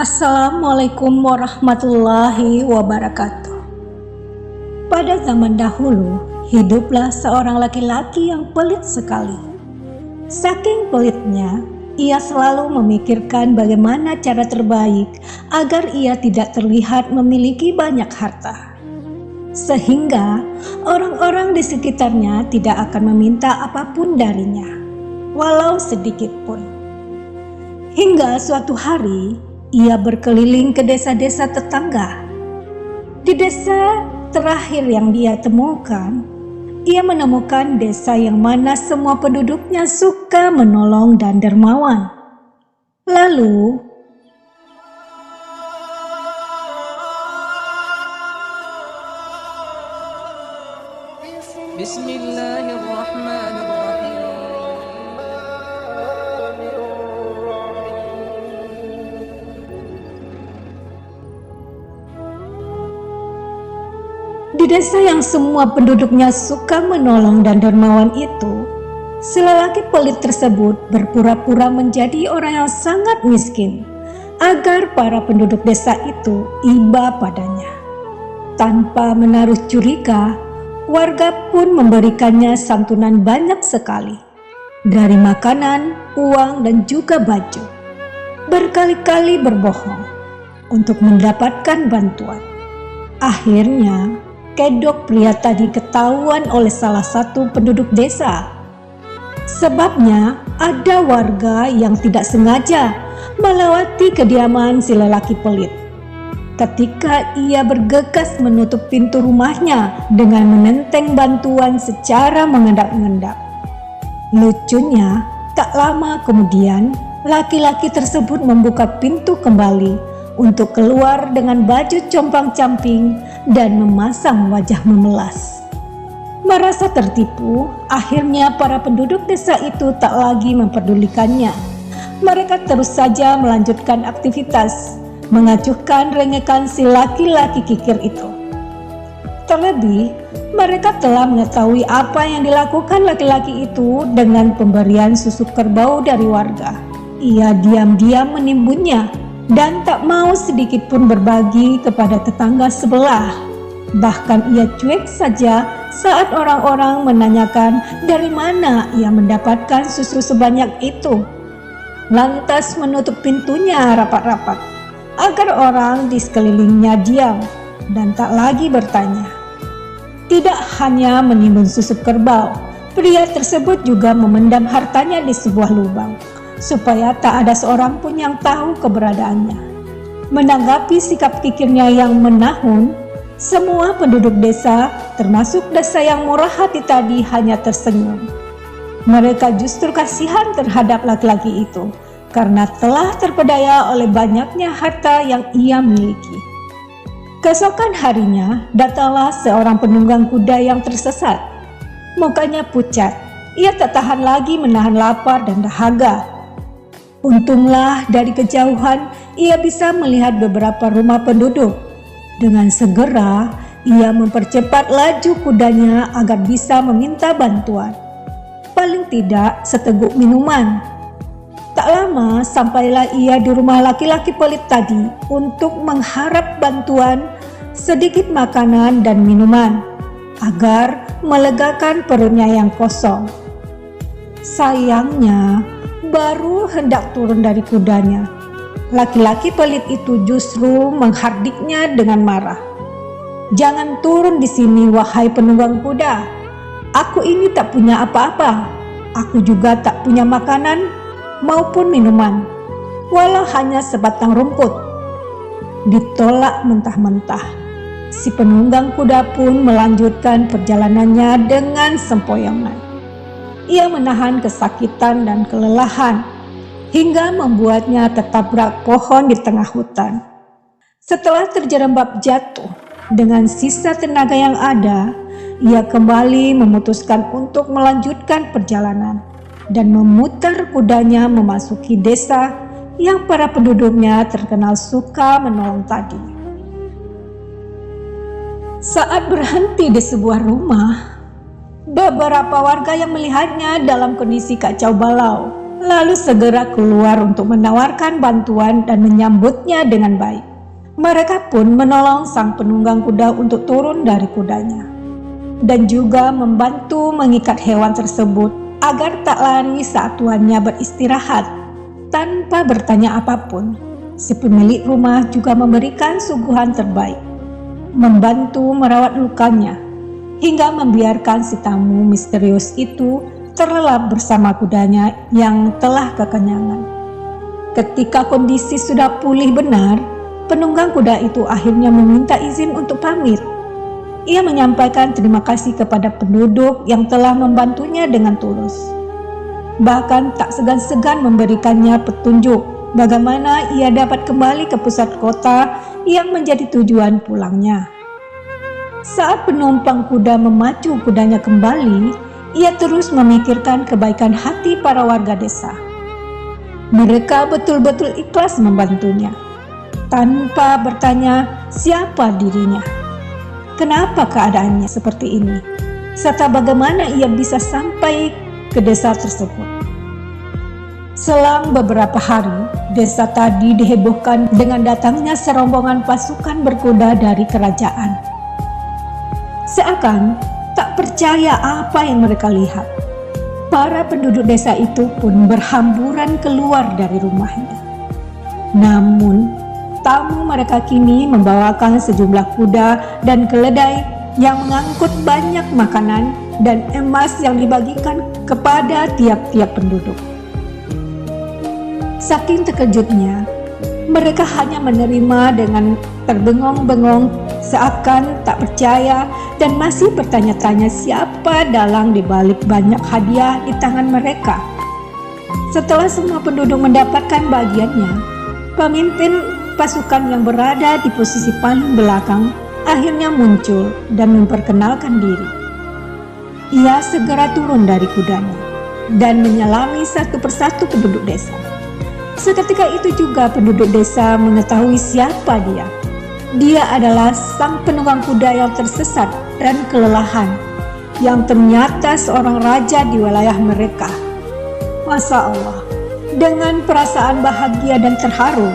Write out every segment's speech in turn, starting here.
Assalamualaikum warahmatullahi wabarakatuh. Pada zaman dahulu, hiduplah seorang laki-laki yang pelit sekali. Saking pelitnya, ia selalu memikirkan bagaimana cara terbaik agar ia tidak terlihat memiliki banyak harta. Sehingga orang-orang di sekitarnya tidak akan meminta apapun darinya, walau sedikit pun. Hingga suatu hari, ia berkeliling ke desa-desa tetangga. Di desa terakhir yang dia temukan, ia menemukan desa yang mana semua penduduknya suka menolong dan dermawan. Lalu, Bismillahirrahmanirrahim. di desa yang semua penduduknya suka menolong dan dermawan itu, si lelaki pelit tersebut berpura-pura menjadi orang yang sangat miskin agar para penduduk desa itu iba padanya. Tanpa menaruh curiga, warga pun memberikannya santunan banyak sekali, dari makanan, uang, dan juga baju. Berkali-kali berbohong untuk mendapatkan bantuan. Akhirnya, kedok pria tadi ketahuan oleh salah satu penduduk desa. Sebabnya, ada warga yang tidak sengaja melewati kediaman si lelaki pelit. Ketika ia bergegas menutup pintu rumahnya dengan menenteng bantuan secara mengendap-endap. Lucunya, tak lama kemudian, laki-laki tersebut membuka pintu kembali untuk keluar dengan baju compang-camping dan memasang wajah memelas. Merasa tertipu, akhirnya para penduduk desa itu tak lagi memperdulikannya. Mereka terus saja melanjutkan aktivitas, mengacuhkan rengekan si laki-laki kikir itu. Terlebih, mereka telah mengetahui apa yang dilakukan laki-laki itu dengan pemberian susu kerbau dari warga. Ia diam-diam menimbunnya dan tak mau sedikit pun berbagi kepada tetangga sebelah. Bahkan ia cuek saja saat orang-orang menanyakan dari mana ia mendapatkan susu sebanyak itu. Lantas menutup pintunya rapat-rapat agar orang di sekelilingnya diam dan tak lagi bertanya. Tidak hanya menimbun susu kerbau, pria tersebut juga memendam hartanya di sebuah lubang supaya tak ada seorang pun yang tahu keberadaannya. Menanggapi sikap kikirnya yang menahun, semua penduduk desa, termasuk desa yang murah hati tadi, hanya tersenyum. Mereka justru kasihan terhadap laki-laki itu karena telah terpedaya oleh banyaknya harta yang ia miliki. Keesokan harinya, datanglah seorang penunggang kuda yang tersesat. Mukanya pucat, ia tak tahan lagi menahan lapar dan dahaga. Untunglah dari kejauhan ia bisa melihat beberapa rumah penduduk. Dengan segera ia mempercepat laju kudanya agar bisa meminta bantuan. Paling tidak seteguk minuman. Tak lama sampailah ia di rumah laki-laki pelit tadi untuk mengharap bantuan sedikit makanan dan minuman agar melegakan perutnya yang kosong. Sayangnya, baru hendak turun dari kudanya, laki-laki pelit itu justru menghardiknya dengan marah. "Jangan turun di sini, wahai penunggang kuda. Aku ini tak punya apa-apa. Aku juga tak punya makanan maupun minuman, walau hanya sebatang rumput." Ditolak mentah-mentah. Si penunggang kuda pun melanjutkan perjalanannya dengan sempoyongan. Ia menahan kesakitan dan kelelahan hingga membuatnya tertabrak pohon di tengah hutan. Setelah terjerembab jatuh dengan sisa tenaga yang ada, ia kembali memutuskan untuk melanjutkan perjalanan dan memutar kudanya memasuki desa yang para penduduknya terkenal suka menolong tadi. Saat berhenti di sebuah rumah, beberapa warga yang melihatnya dalam kondisi kacau balau lalu segera keluar untuk menawarkan bantuan dan menyambutnya dengan baik. Mereka pun menolong sang penunggang kuda untuk turun dari kudanya dan juga membantu mengikat hewan tersebut agar tak lari saat tuannya beristirahat. Tanpa bertanya apapun, si pemilik rumah juga memberikan suguhan terbaik, membantu merawat lukanya, hingga membiarkan si tamu misterius itu terlelap bersama kudanya yang telah kekenyangan. Ketika kondisi sudah pulih benar, penunggang kuda itu akhirnya meminta izin untuk pamit. Ia menyampaikan terima kasih kepada penduduk yang telah membantunya dengan tulus. Bahkan tak segan-segan memberikannya petunjuk bagaimana ia dapat kembali ke pusat kota yang menjadi tujuan pulangnya. Saat penumpang kuda memacu kudanya kembali, ia terus memikirkan kebaikan hati para warga desa. Mereka betul-betul ikhlas membantunya, tanpa bertanya siapa dirinya, kenapa keadaannya seperti ini, serta bagaimana ia bisa sampai ke desa tersebut. Selang beberapa hari, desa tadi dihebohkan dengan datangnya serombongan pasukan berkuda dari kerajaan. Seakan tak percaya apa yang mereka lihat, para penduduk desa itu pun berhamburan keluar dari rumahnya. Namun, tamu mereka kini membawakan sejumlah kuda dan keledai yang mengangkut banyak makanan dan emas yang dibagikan kepada tiap-tiap penduduk. Saking terkejutnya, mereka hanya menerima dengan terbengong-bengong, seakan tak percaya dan masih bertanya-tanya siapa dalang di balik banyak hadiah di tangan mereka. Setelah semua penduduk mendapatkan bagiannya, pemimpin pasukan yang berada di posisi paling belakang akhirnya muncul dan memperkenalkan diri. Ia segera turun dari kudanya dan menyalami satu persatu penduduk desa. Seketika itu juga penduduk desa mengetahui siapa dia. Dia adalah sang penunggang kuda yang tersesat dan kelelahan, yang ternyata seorang raja di wilayah mereka. Masya Allah, dengan perasaan bahagia dan terharu,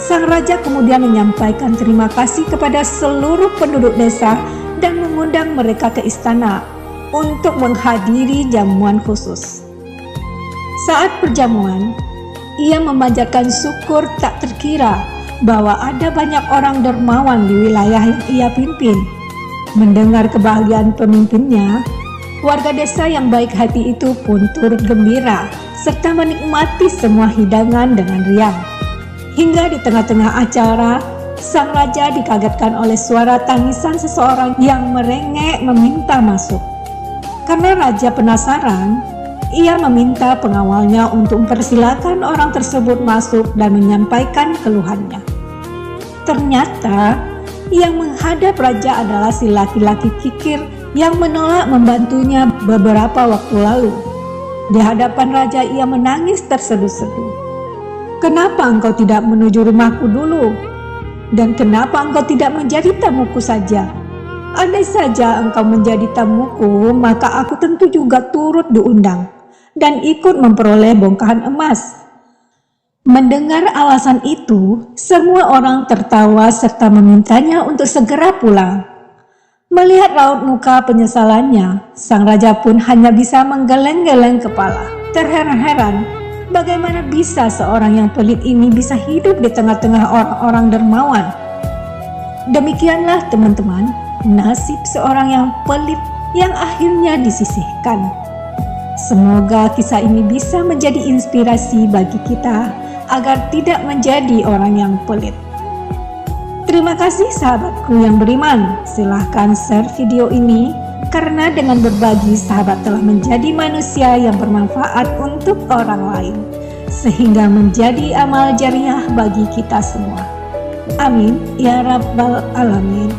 sang raja kemudian menyampaikan terima kasih kepada seluruh penduduk desa dan mengundang mereka ke istana untuk menghadiri jamuan khusus. Saat perjamuan, ia memanjatkan syukur tak terkira bahwa ada banyak orang dermawan di wilayah yang ia pimpin. Mendengar kebahagiaan pemimpinnya, warga desa yang baik hati itu pun turut gembira serta menikmati semua hidangan dengan riang. Hingga di tengah-tengah acara, sang raja dikagetkan oleh suara tangisan seseorang yang merengek meminta masuk. Karena raja penasaran, ia meminta pengawalnya untuk mempersilakan orang tersebut masuk dan menyampaikan keluhannya. Ternyata yang menghadap raja adalah si laki-laki kikir yang menolak membantunya beberapa waktu lalu. Di hadapan raja ia menangis terseduh-seduh. "Kenapa engkau tidak menuju rumahku dulu? Dan kenapa engkau tidak menjadi tamuku saja? Andai saja engkau menjadi tamuku, maka aku tentu juga turut diundang dan ikut memperoleh bongkahan emas." Mendengar alasan itu, semua orang tertawa serta memintanya untuk segera pulang. Melihat raut muka penyesalannya, sang raja pun hanya bisa menggeleng-geleng kepala. Terheran-heran, bagaimana bisa seorang yang pelit ini bisa hidup di tengah-tengah orang-orang dermawan. Demikianlah teman-teman, nasib seorang yang pelit yang akhirnya disisihkan. Semoga kisah ini bisa menjadi inspirasi bagi kita agar tidak menjadi orang yang pelit. Terima kasih sahabatku yang beriman. Silahkan share video ini, karena dengan berbagi sahabat telah menjadi manusia yang bermanfaat untuk orang lain, sehingga menjadi amal jariah bagi kita semua. Amin ya rabbal alamin.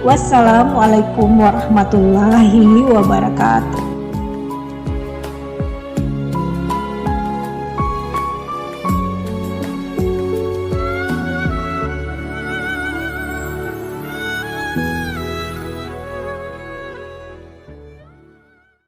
Wassalamualaikum warahmatullahi wabarakatuh.